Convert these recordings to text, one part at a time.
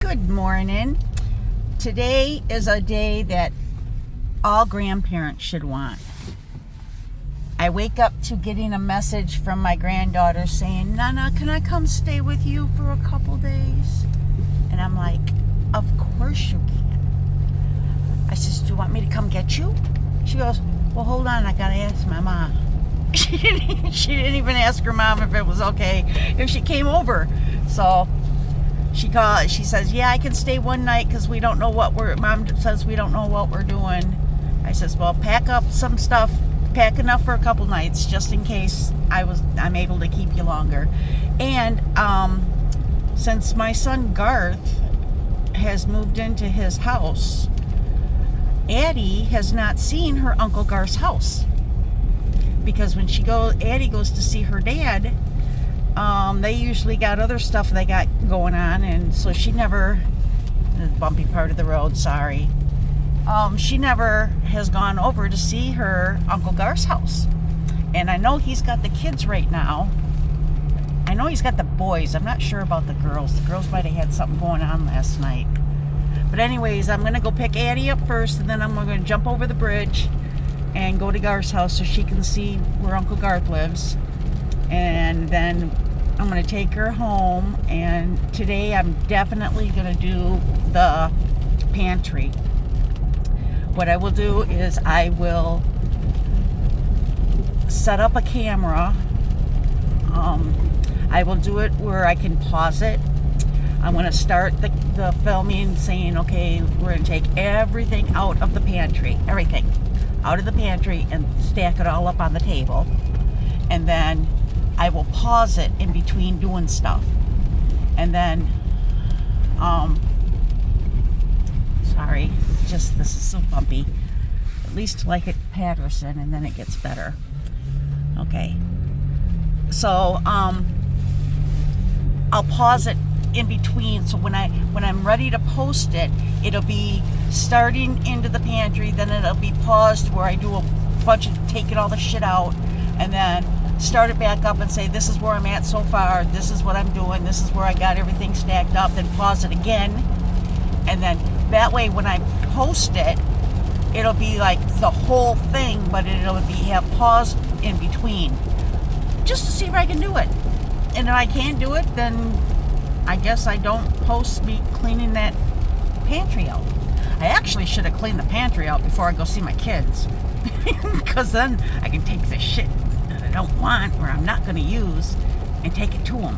Good morning. Today is a day that all grandparents should want. I wake up to getting a message from my granddaughter saying, Nana, can I come stay with you for a couple days? And I'm like, of course you can. I says, do you want me to come get you? She goes, well, hold on, I gotta ask my mom. She didn't even ask her mom if it was okay if she came over. So she says, yeah, I can stay one night because mom says we don't know what we're doing. I says, well, pack up some stuff, pack enough for a couple nights just in case I'm able to keep you longer. And since my son Garth has moved into his house, Addie has not seen her Uncle Garth's house. Because when Addie goes to see her dad, they usually got other stuff they got going on, and so she never, the bumpy part of the road, sorry. She never has gone over to see her Uncle Garth's house. And I know he's got the kids right now. I know he's got the boys. I'm not sure about the girls. The girls might have had something going on last night. But anyways, I'm going to go pick Addie up first, and then I'm going to jump over the bridge and go to Garth's house so she can see where Uncle Garth lives. And then I'm going to take her home, and today I'm definitely going to do the pantry. What I will do is I will set up a camera. I will do it where I can pause it. I'm going to start the filming saying, okay, we're going to take everything out of the pantry, everything out of the pantry, and stack it all up on the table. And then I will pause it in between doing stuff. And then, sorry, this is so bumpy. At least like at Patterson, and then it gets better. Okay. So, I'll pause it in between, so when I'm ready to post it, it'll be starting into the pantry, then it'll be paused where I do a bunch of taking all the shit out, and then start it back up and say, this is where I'm at so far, this is what I'm doing, this is where I got everything stacked up, then pause it again. And then that way when I post it, it'll be like the whole thing, but it'll have paused in between, just to see if I can do it. And if I can't do it, then I guess I don't post me cleaning that pantry out. I actually should have cleaned the pantry out before I go see my kids. Because then I can take the shit that I don't want or I'm not going to use and take it to them.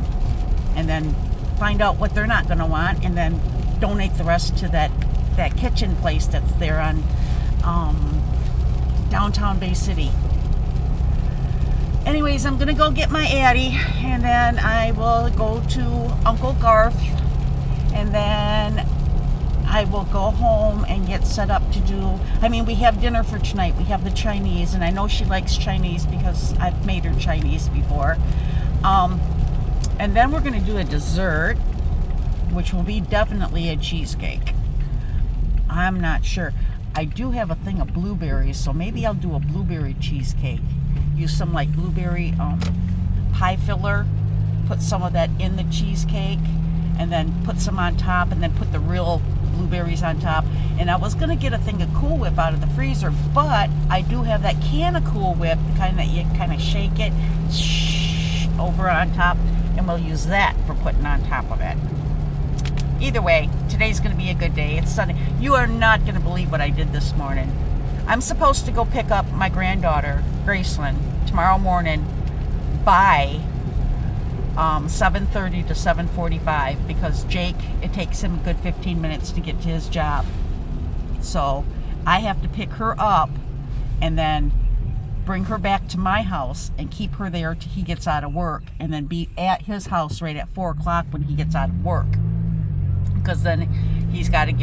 And then find out what they're not going to want, and then donate the rest to that kitchen place that's there on downtown Bay City. Anyways, I'm going to go get my Addie, and then I will go to Uncle Garth, and then I will go home and get set up to we have dinner for tonight. We have the Chinese, and I know she likes Chinese because I've made her Chinese before. And then we're going to do a dessert, which will be definitely a cheesecake. I'm not sure. I do have a thing of blueberries, so maybe I'll do a blueberry cheesecake. Use some like blueberry pie filler, put some of that in the cheesecake, and then put some on top, and then put the real blueberries on top. And I was going to get a thing of Cool Whip out of the freezer, but I do have that can of Cool Whip, the kind that you kind of shake it over on top, and we'll use that for putting on top of it. Either way, today's going to be a good day. It's sunny. You are not going to believe what I did this morning. I'm supposed to go pick up my granddaughter, Graceland, tomorrow morning by 7:30 to 7:45, because Jake, it takes him a good 15 minutes to get to his job. So I have to pick her up and then bring her back to my house and keep her there till he gets out of work, and then be at his house right at 4 o'clock when he gets out of work, because then he's got to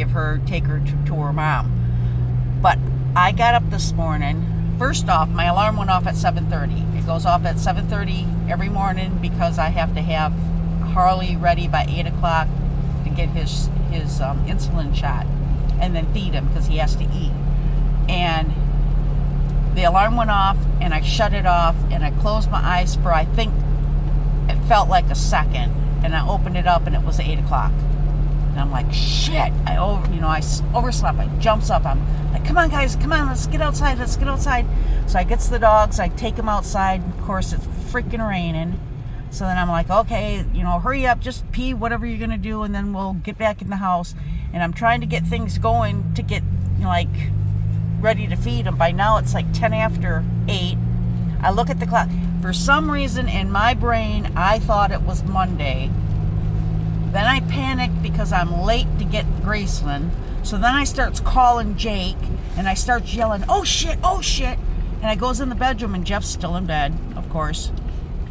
take her to her mom. But I got up this morning. First off, my alarm went off at 7:30. It goes off at 7:30 every morning because I have to have Harley ready by 8 o'clock to get his insulin shot, and then feed him because he has to eat. And the alarm went off, and I shut it off, and I closed my eyes for, I think, it felt like a second, and I opened it up, and it was 8 o'clock. And I'm like, shit. I overslept. I jumps up. I'm like, come on, guys, come on, let's get outside. So I gets the dogs. I take them outside. Of course, it's freaking raining. So then I'm like, okay, hurry up, just pee, whatever you're going to do, and then we'll get back in the house. And I'm trying to get things going to get, ready to feed them. By now, it's like 10 after 8. I look at the clock. For some reason, in my brain, I thought it was Monday. Then I panicked because I'm late to get Graceland. So then I starts calling Jake, and I start yelling, oh shit. And I goes in the bedroom, and Jeff's still in bed, of course.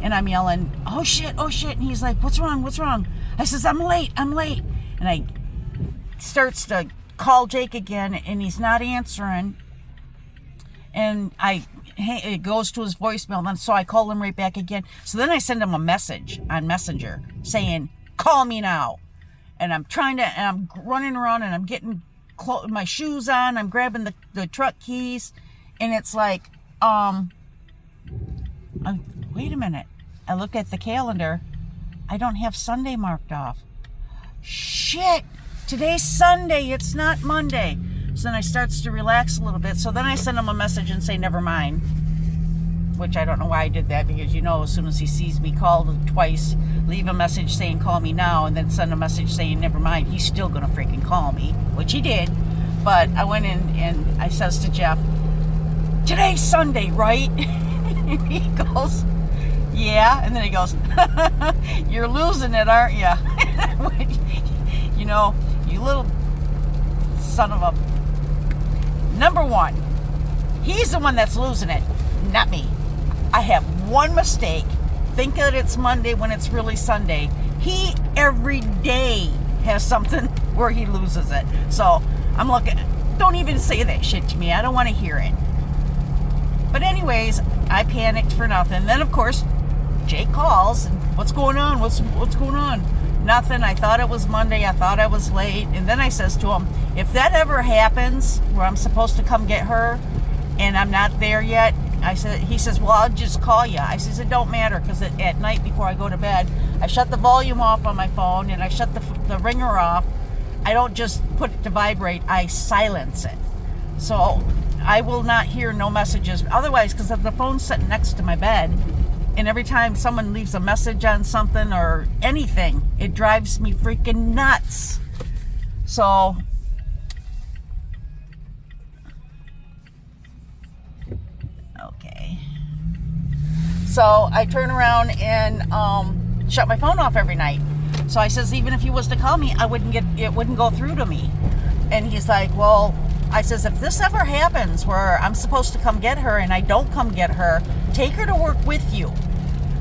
And I'm yelling, oh shit. And he's like, what's wrong? I says, I'm late. And I starts to call Jake again, and he's not answering. And it goes to his voicemail. And so I call him right back again. So then I send him a message on Messenger saying, call me now. And I'm running around, and I'm getting my shoes on. I'm grabbing the truck keys. And it's like, wait a minute. I look at the calendar. I don't have Sunday marked off. Shit. Today's Sunday. It's not Monday. So then I starts to relax a little bit. So then I send him a message and say, never mind. Which I don't know why I did that, because as soon as he sees me call twice, leave a message saying call me now, and then send a message saying never mind, he's still gonna freaking call me, which he did. But I went in and I says to Jeff, today's Sunday, right? And he goes, yeah. And then he goes, you're losing it, aren't you? You little son of a... Number one, he's the one that's losing it, not me. I have one mistake. Think that it's Monday when it's really Sunday. He every day has something where he loses it. So I'm looking, don't even say that shit to me. I don't want to hear it. But anyways, I panicked for nothing. Then of course, Jake calls, and what's going on? What's going on? Nothing. I thought it was Monday. I thought I was late. And then I says to him, if that ever happens where I'm supposed to come get her and I'm not there yet, he says, well, I'll just call you. I says, it don't matter, because at night before I go to bed, I shut the volume off on my phone, and I shut the ringer off. I don't just put it to vibrate. I silence it. So I will not hear no messages. Otherwise, because the phone's sitting next to my bed, and every time someone leaves a message on something or anything, it drives me freaking nuts. So... So I turn around and shut my phone off every night. So I says, even if he was to call me, it wouldn't go through to me. And he's like, well, I says, if this ever happens where I'm supposed to come get her and I don't come get her, take her to work with you.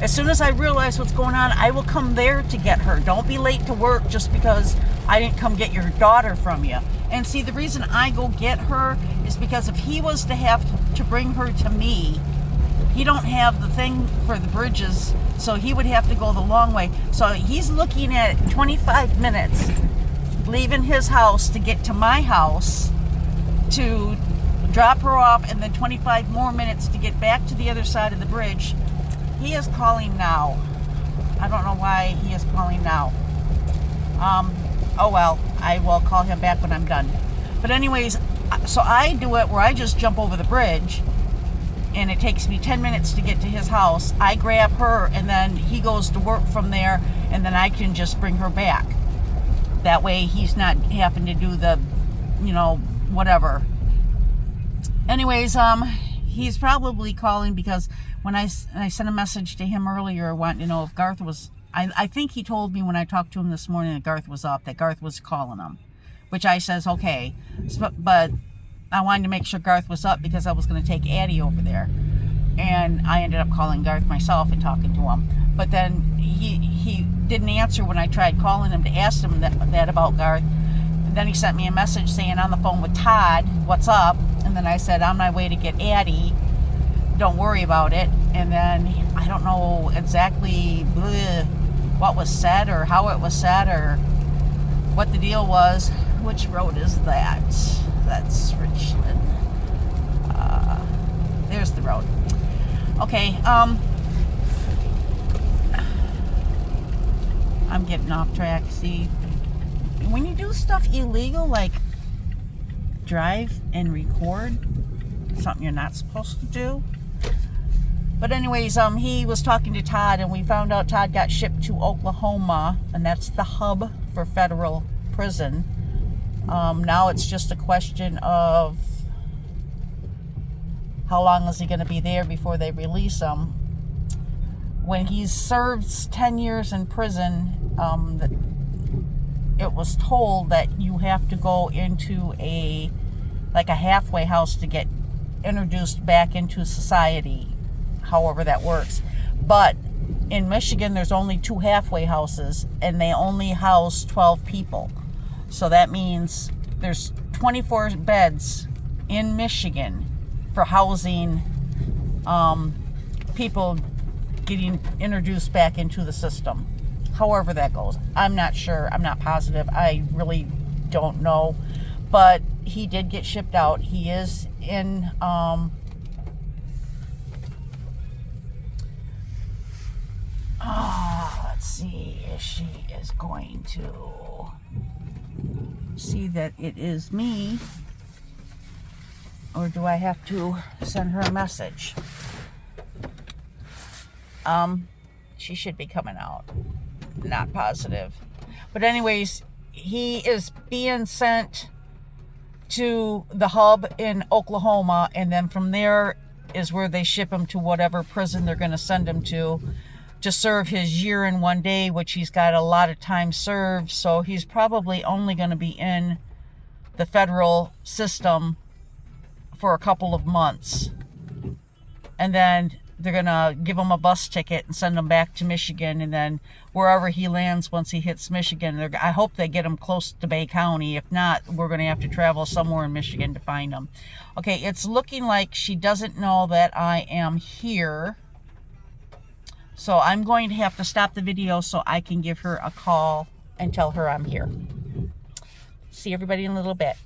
As soon as I realize what's going on, I will come there to get her. Don't be late to work just because I didn't come get your daughter from you. And see, the reason I go get her is because if he was to have to bring her to me, he don't have the thing for the bridges, so he would have to go the long way. So he's looking at 25 minutes leaving his house to get to my house to drop her off, and then 25 more minutes to get back to the other side of the bridge. He is calling now. I don't know why he is calling now. Oh well, I will call him back when I'm done. But anyways, so I do it where I just jump over the bridge, and it takes me 10 minutes to get to his house. I grab her, and then he goes to work from there, and then I can just bring her back. That way he's not having to do the, whatever. Anyways, he's probably calling because when I sent a message to him earlier wanting to know if Garth was... I think he told me when I talked to him this morning that Garth was up, that Garth was calling him. Which I says, okay. But I wanted to make sure Garth was up because I was going to take Addie over there. And I ended up calling Garth myself and talking to him. But then he didn't answer when I tried calling him to ask him that about Garth. And then he sent me a message saying, on the phone with Todd, what's up? And then I said, on my way to get Addie. Don't worry about it. And then I don't know exactly what was said or how it was said or what the deal was. Which road is that? That's Richland. There's the road. Okay, I'm getting off track. See, when you do stuff illegal, like drive and record, something you're not supposed to do. But anyways, he was talking to Todd, and we found out Todd got shipped to Oklahoma, and that's the hub for federal prison. Now it's just a question of how long is he going to be there before they release him. When he serves 10 years in prison, it was told that you have to go into a halfway house to get introduced back into society, however that works. But in Michigan, there's only 2 halfway houses, and they only house 12 people. So that means there's 24 beds in Michigan for housing people getting introduced back into the system. However that goes. I'm not sure. I'm not positive. I really don't know. But he did get shipped out. He is in let's see if she is going to see that it is me, or do I have to send her a message? She should be coming out. Not positive. But anyways, he is being sent to the hub in Oklahoma, and then from there is where they ship him to whatever prison they're going to send him to serve his year in 1 day, which he's got a lot of time served. So he's probably only going to be in the federal system for a couple of months. And then they're going to give him a bus ticket and send him back to Michigan. And then wherever he lands once he hits Michigan, I hope they get him close to Bay County. If not, we're going to have to travel somewhere in Michigan to find him. Okay, it's looking like she doesn't know that I am here. So I'm going to have to stop the video so I can give her a call and tell her I'm here. See everybody in a little bit.